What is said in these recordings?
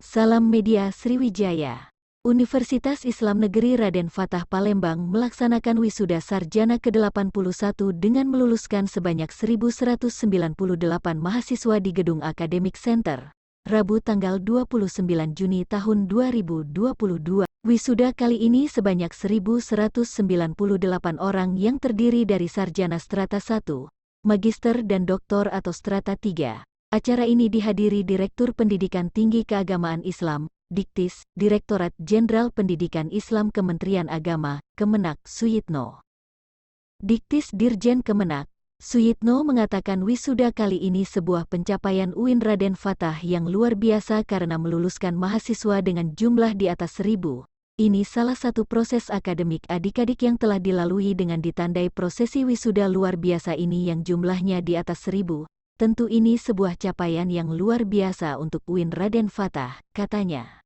Salam Media Sriwijaya. Universitas Islam Negeri Raden Fatah Palembang melaksanakan wisuda sarjana ke-81 dengan meluluskan sebanyak 1.198 mahasiswa di Gedung Academic Center, Rabu tanggal 29 Juni tahun 2022. Wisuda kali ini sebanyak 1.198 orang yang terdiri dari sarjana strata 1, magister dan doktor atau strata 3. Acara ini dihadiri Direktur Pendidikan Tinggi Keagamaan Islam, Diktis, Direktorat Jenderal Pendidikan Islam Kementerian Agama, Kemenak, Suyitno. Diktis Dirjen Kemenak, Suyitno mengatakan wisuda kali ini sebuah pencapaian UIN Raden Fatah yang luar biasa karena meluluskan mahasiswa dengan jumlah di atas 1.000. Ini salah satu proses akademik adik-adik yang telah dilalui dengan ditandai prosesi wisuda luar biasa ini yang jumlahnya di atas 1.000. Tentu ini sebuah capaian yang luar biasa untuk UIN Raden Fatah, katanya.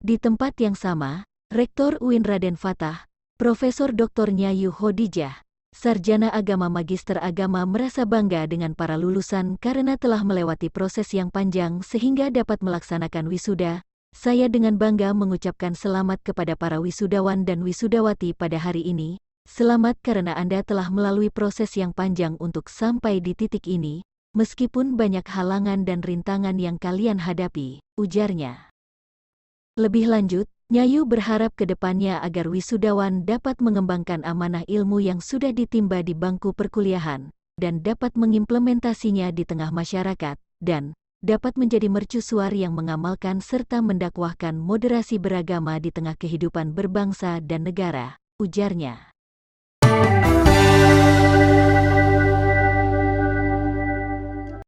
Di tempat yang sama, Rektor UIN Raden Fatah, Profesor Dr. Nyayu Hodijah, Sarjana Agama Magister Agama merasa bangga dengan para lulusan karena telah melewati proses yang panjang sehingga dapat melaksanakan wisuda. Saya dengan bangga mengucapkan selamat kepada para wisudawan dan wisudawati pada hari ini. Selamat karena Anda telah melalui proses yang panjang untuk sampai di titik ini, meskipun banyak halangan dan rintangan yang kalian hadapi, ujarnya. Lebih lanjut, Nyayu berharap ke depannya agar wisudawan dapat mengembangkan amanah ilmu yang sudah ditimba di bangku perkuliahan, dan dapat mengimplementasinya di tengah masyarakat, dan dapat menjadi mercusuar yang mengamalkan serta mendakwahkan moderasi beragama di tengah kehidupan berbangsa dan negara, ujarnya.